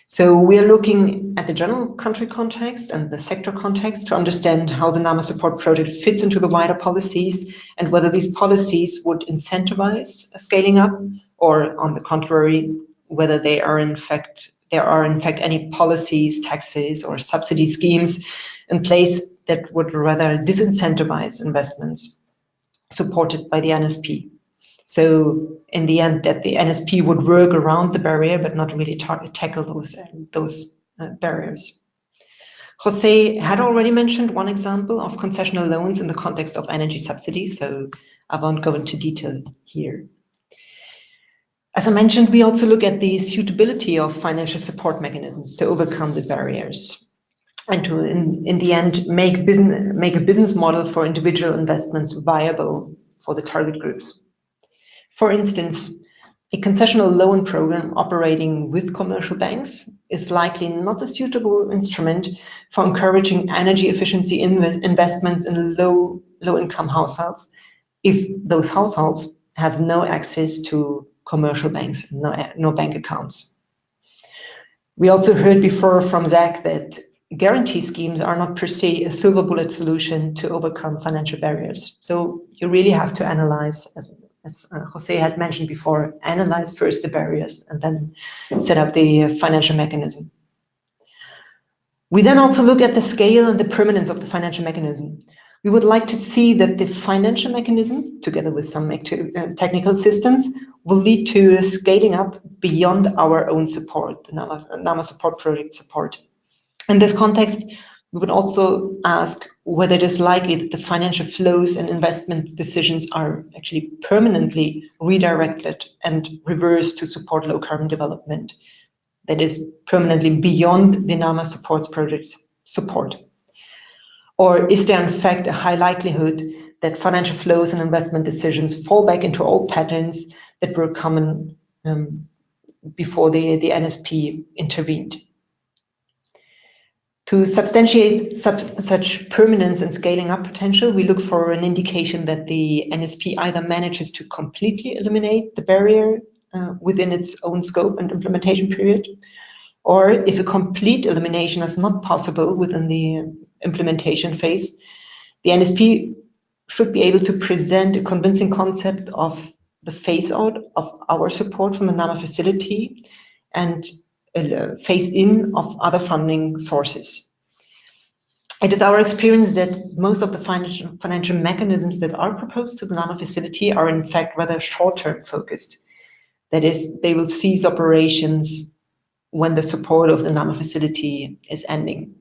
So we are looking at the general country context and the sector context to understand how the NAMA support project fits into the wider policies and whether these policies would incentivize scaling up, or on the contrary, whether there are in fact any policies, taxes, or subsidy schemes in place that would rather disincentivize investments supported by the NSP. So in the end, that the NSP would work around the barrier, but not really tackle those barriers. Jose had already mentioned one example of concessional loans in the context of energy subsidies, so I won't go into detail here. As I mentioned, we also look at the suitability of financial support mechanisms to overcome the barriers and to, in the end, make a business model for individual investments viable for the target groups. For instance, a concessional loan program operating with commercial banks is likely not a suitable instrument for encouraging energy efficiency investments in low-income households if those households have no access to commercial banks, no bank accounts. We also heard before from Zach that guarantee schemes are not per se a silver bullet solution to overcome financial barriers. So you really have to analyze, as Jose had mentioned before, analyze first the barriers and then set up the financial mechanism. We then also look at the scale and the permanence of the financial mechanism. We would like to see that the financial mechanism, together with some technical assistance, will lead to scaling up beyond our own support, the NAMA support project support. In this context, we would also ask whether it is likely that the financial flows and investment decisions are actually permanently redirected and reversed to support low carbon development, that is permanently beyond the NAMA supports project's support. Or is there in fact a high likelihood that financial flows and investment decisions fall back into old patterns that were common before the NSP intervened? To substantiate such permanence and scaling up potential, we look for an indication that the NSP either manages to completely eliminate the barrier within its own scope and implementation period, or if a complete elimination is not possible within the implementation phase, the NSP should be able to present a convincing concept of the phase-out of our support from the NAMA facility and a phase-in of other funding sources. It is our experience that most of the financial mechanisms that are proposed to the NAMA facility are in fact rather short-term focused. That is, they will cease operations when the support of the NAMA facility is ending.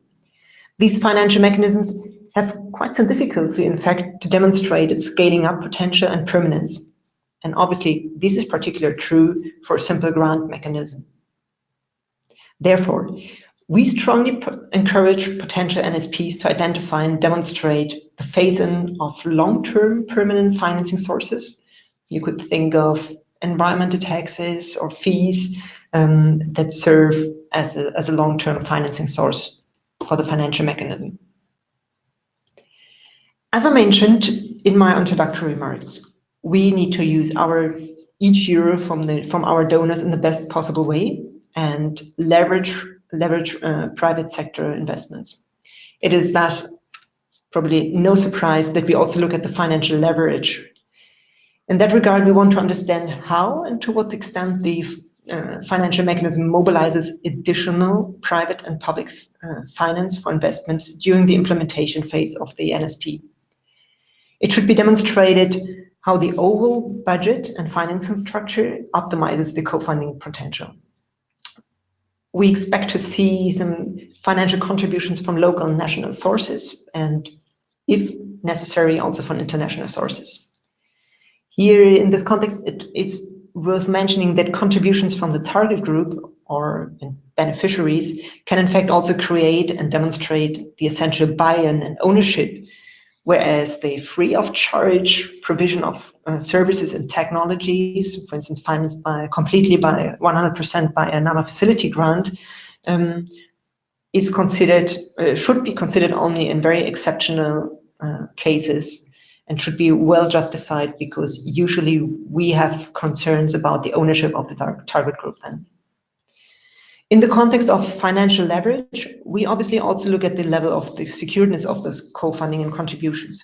These financial mechanisms have quite some difficulty, in fact, to demonstrate its scaling up potential and permanence. And obviously, this is particularly true for a simple grant mechanism. Therefore, we strongly encourage potential NSPs to identify and demonstrate the phase-in of long-term permanent financing sources. You could think of environmental taxes or fees that serve as a long-term financing source for the financial mechanism. As I mentioned in my introductory remarks, we need to use each euro from our donors in the best possible way and leverage private sector investments. It is thus probably no surprise that we also look at the financial leverage. In that regard, we want to understand how and to what extent the financial mechanism mobilizes additional private and public finance for investments during the implementation phase of the NSP. It should be demonstrated how the overall budget and financing structure optimizes the co-funding potential. We expect to see some financial contributions from local and national sources, and if necessary, also from international sources. Here, in this context, it is worth mentioning that contributions from the target group or beneficiaries can in fact also create and demonstrate the essential buy-in and ownership, whereas the free of charge provision of services and technologies, for instance, financed completely by 100% by a NAMA facility grant, should be considered only in very exceptional cases and should be well justified, because usually we have concerns about the ownership of the target group then. In the context of financial leverage, we obviously also look at the level of the securedness of those co-funding and contributions.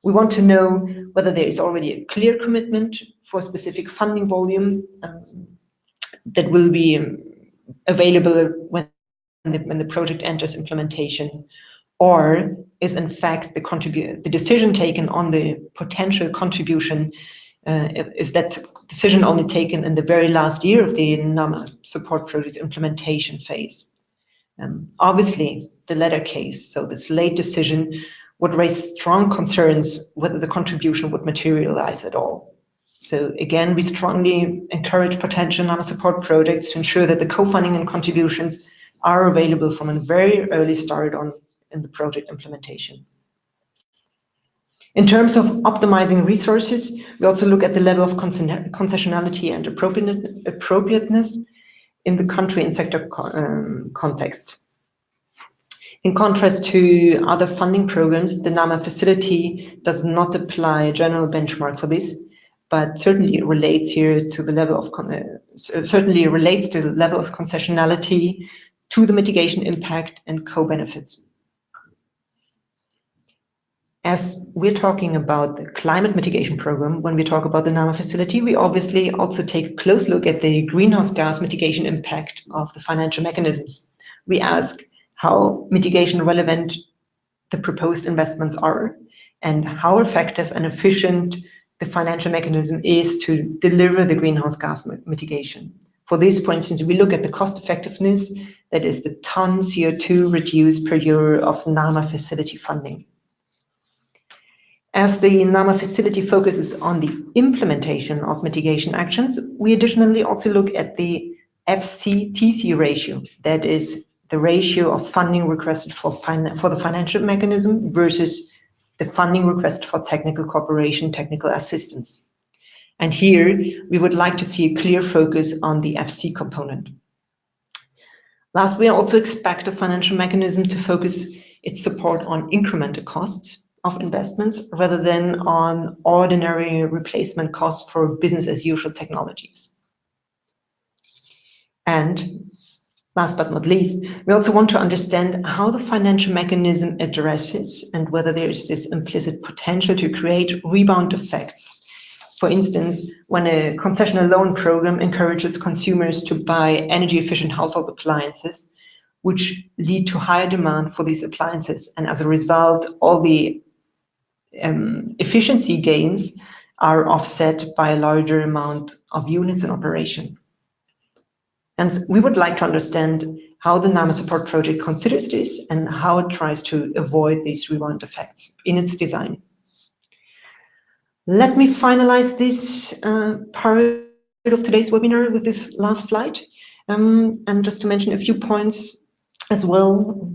We want to know whether there is already a clear commitment for a specific funding volume that will be available when the project enters implementation, or is in fact the decision taken on the potential contribution, is that decision only taken in the very last year of the NAMA support project implementation phase. Obviously, the latter case, so this late decision, would raise strong concerns whether the contribution would materialize at all. So again, we strongly encourage potential NAMA support projects to ensure that the co-funding and contributions are available from a very early start in the project implementation. In terms of optimizing resources, we also look at the level of concessionality and appropriateness in the country and sector context. In contrast to other funding programs, the NAMA facility does not apply a general benchmark for this, but certainly relates here to the level of concessionality, to the mitigation impact and co-benefits. As we're talking about the climate mitigation program, when we talk about the NAMA facility, we obviously also take a close look at the greenhouse gas mitigation impact of the financial mechanisms. We ask how mitigation relevant the proposed investments are and how effective and efficient the financial mechanism is to deliver the greenhouse gas mitigation. For this, for instance, we look at the cost effectiveness, that is the ton CO2 reduced per euro of NAMA facility funding. As the NAMA facility focuses on the implementation of mitigation actions, we additionally also look at the FC-TC ratio, that is the ratio of funding requested for the financial mechanism versus the funding requested for technical cooperation, technical assistance. And here, we would like to see a clear focus on the FC component. Last, we also expect the financial mechanism to focus its support on incremental costs of investments rather than on ordinary replacement costs for business as usual technologies. And last but not least, we also want to understand how the financial mechanism addresses and whether there is this implicit potential to create rebound effects. For instance, when a concessional loan program encourages consumers to buy energy-efficient household appliances, which lead to higher demand for these appliances, and as a result, all the efficiency gains are offset by a larger amount of units in operation. And we would like to understand how the NAMA support project considers this and how it tries to avoid these rebound effects in its design. Let me finalize this part of today's webinar with this last slide. And just to mention a few points as well.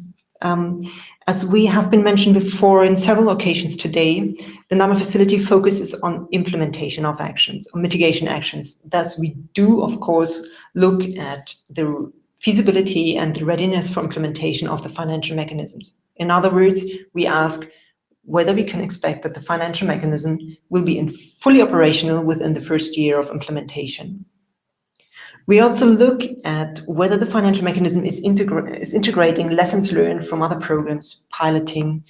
As we have been mentioned before in several occasions today, the NAMA facility focuses on implementation of actions, on mitigation actions. Thus, we do, of course, look at the feasibility and the readiness for implementation of the financial mechanisms. In other words, we ask whether we can expect that the financial mechanism will be fully operational within the first year of implementation. We also look at whether the financial mechanism is integrating lessons learned from other programs, piloting,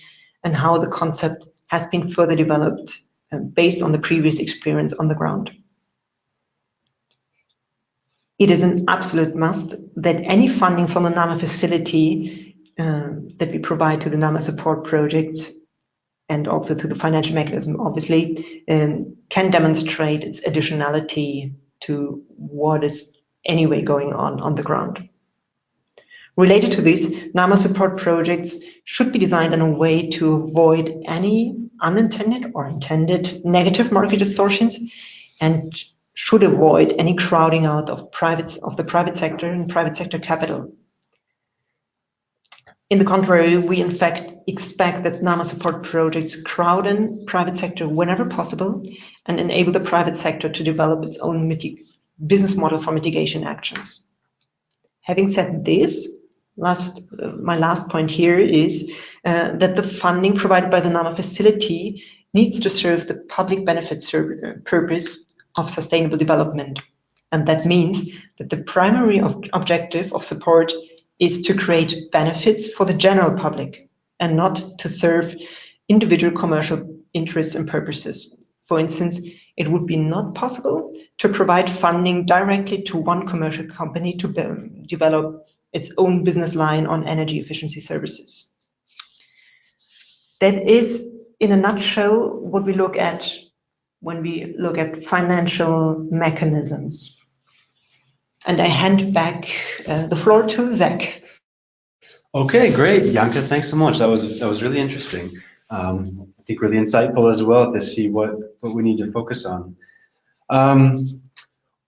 and how the concept has been further developed based on the previous experience on the ground. It is an absolute must that any funding from the NAMA facility that we provide to the NAMA support projects and also to the financial mechanism, obviously, can demonstrate its additionality to what is anyway going on the ground. Related to this, NAMA support projects should be designed in a way to avoid any unintended or intended negative market distortions and should avoid any crowding out of the private sector and private sector capital. In the contrary, we in fact expect that NAMA support projects crowd in private sector whenever possible and enable the private sector to develop its own business model for mitigation actions. Having said this, my last point here is that the funding provided by the NAMA facility needs to serve the public benefit purpose of sustainable development. And that means that the primary objective of support is to create benefits for the general public and not to serve individual commercial interests and purposes. For instance, it would be not possible to provide funding directly to one commercial company to develop its own business line on energy efficiency services. That is, in a nutshell, what we look at when we look at financial mechanisms. And I hand back the floor to Zach. Okay, great, Janka. Thanks so much. That was really interesting. I think really insightful as well to see what we need to focus on.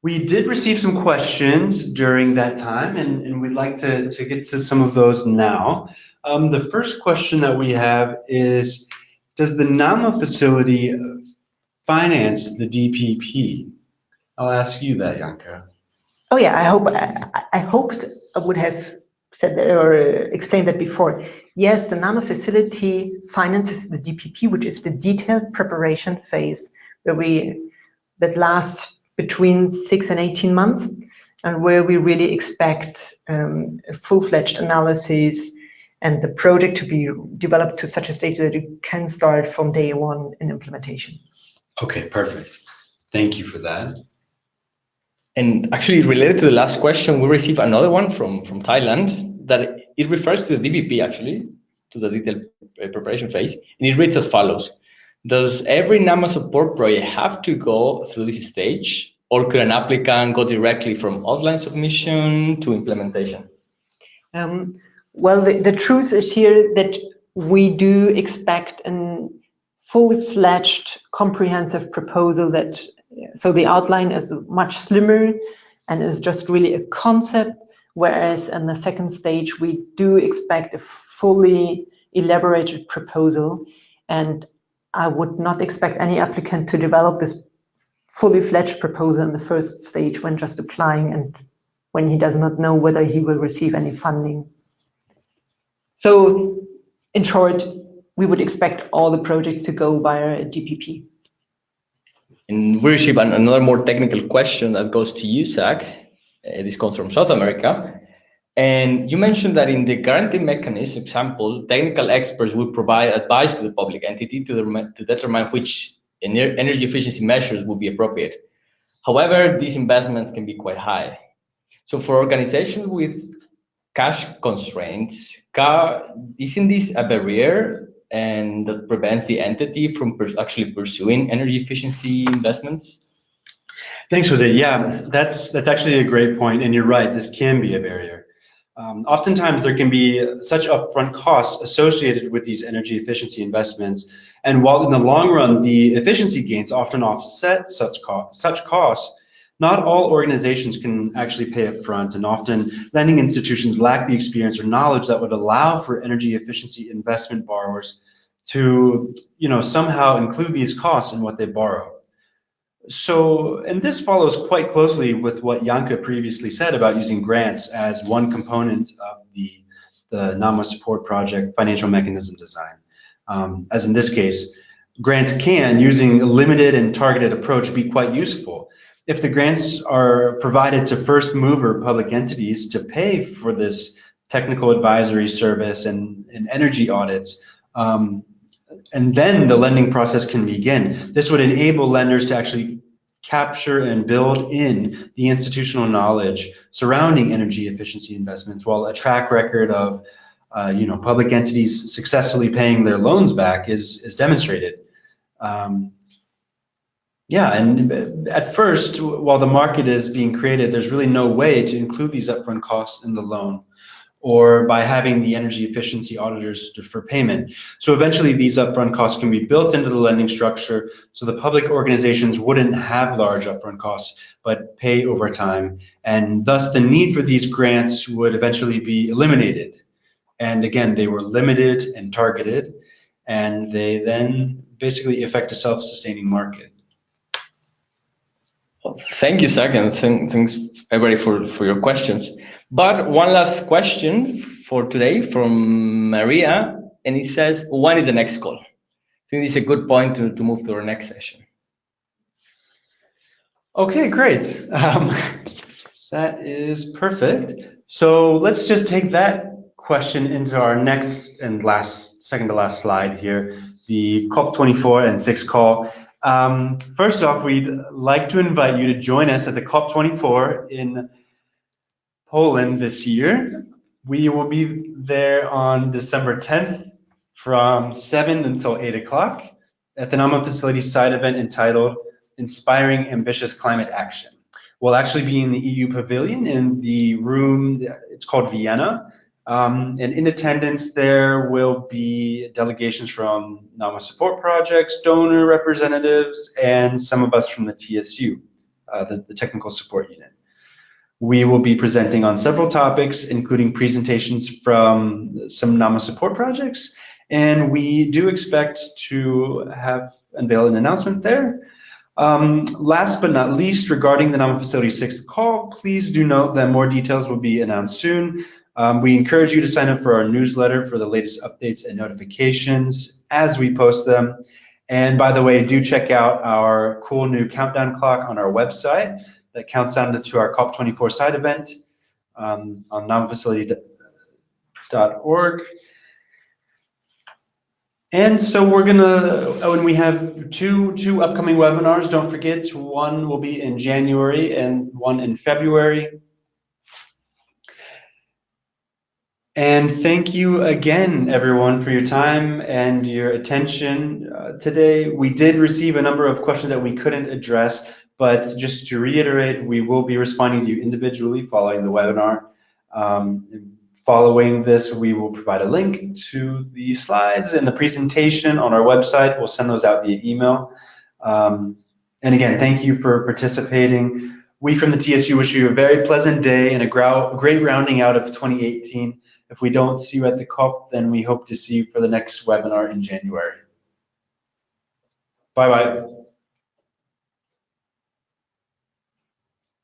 We did receive some questions during that time, and we'd like to get to some of those now. The first question that we have is, does the NAMA facility finance the DPP? I'll ask you that, Janka. Oh yeah, I hoped I would have said that or explained that before. Yes, the NAMA facility finances the DPP, which is the detailed preparation phase that lasts between 6 and 18 months, and where we really expect a full-fledged analysis and the project to be developed to such a state that it can start from day one in implementation. Okay, perfect. Thank you for that. And actually, related to the last question, we received another one from Thailand that it refers to the DPP, actually, to the detailed preparation phase, and it reads as follows. Does every NAMA support project have to go through this stage, or could an applicant go directly from outline submission to implementation? Well, the truth is here that we do expect a fully fledged comprehensive proposal so the outline is much slimmer and is just really a concept, whereas in the second stage, we do expect a fully elaborated proposal. And I would not expect any applicant to develop this fully fledged proposal in the first stage when just applying and when he does not know whether he will receive any funding. So in short, we would expect all the projects to go via a DPP. And we receive another more technical question that goes to you, Zach. This comes from South America. And you mentioned that in the guarantee mechanism example, technical experts will provide advice to the public entity to determine which energy efficiency measures would be appropriate. However, these investments can be quite high. So for organizations with cash constraints, isn't this a barrier and that prevents the entity from actually pursuing energy efficiency investments? Thanks, Jose. Yeah, that's actually a great point, and you're right, this can be a barrier. Oftentimes there can be such upfront costs associated with these energy efficiency investments, and while in the long run the efficiency gains often offset such costs, not all organizations can actually pay up front, and often lending institutions lack the experience or knowledge that would allow for energy efficiency investment borrowers to, somehow include these costs in what they borrow. So, and this follows quite closely with what Janka previously said about using grants as one component of the NAMA support project financial mechanism design. As in this case, grants can, using a limited and targeted approach, be quite useful. If the grants are provided to first mover public entities to pay for this technical advisory service and energy audits, and then the lending process can begin. This would enable lenders to actually capture and build in the institutional knowledge surrounding energy efficiency investments, while a track record of public entities successfully paying their loans back is demonstrated. Yeah, and at first, while the market is being created, there's really no way to include these upfront costs in the loan, or by having the energy efficiency auditors defer payment. So eventually these upfront costs can be built into the lending structure, so the public organizations wouldn't have large upfront costs, but pay over time. And thus the need for these grants would eventually be eliminated. And again, they were limited and targeted, and they then basically affect a self-sustaining market. Well, thank you, Zach, and thanks everybody for your questions. But one last question for today from Maria, and it says, when is the next call? I think it's a good point to move to our next session. Okay, great. That is perfect. So let's just take that question into our next and second to last slide here, the COP24 and VI call. First off, we'd like to invite you to join us at the COP24 in Poland this year. We will be there on December 10th from 7 until 8 o'clock at the NAMA facility side event entitled Inspiring Ambitious Climate Action. We'll actually be in the EU Pavilion in the room, it's called Vienna. And in attendance there will be delegations from NAMA support projects, donor representatives, and some of us from the TSU, the Technical Support Unit. We will be presenting on several topics, including presentations from some NAMA support projects, and we do expect to unveil an announcement there. Last but not least, regarding the NAMA Facility 6 call, please do note that more details will be announced soon. We encourage you to sign up for our newsletter for the latest updates and notifications as we post them. And by the way, do check out our cool new countdown clock on our website that counts down to our COP24 side event on namafacility.org. And so we're and we have two upcoming webinars, don't forget, one will be in January and one in February. And thank you again, everyone, for your time and your attention today. We did receive a number of questions that we couldn't address, but just to reiterate, we will be responding to you individually following the webinar. Following this, we will provide a link to the slides and the presentation on our website. We'll send those out via email. And again, thank you for participating. We from the TSU wish you a very pleasant day and a great rounding out of 2018. If we don't see you at the COP, then we hope to see you for the next webinar in January. Bye-bye.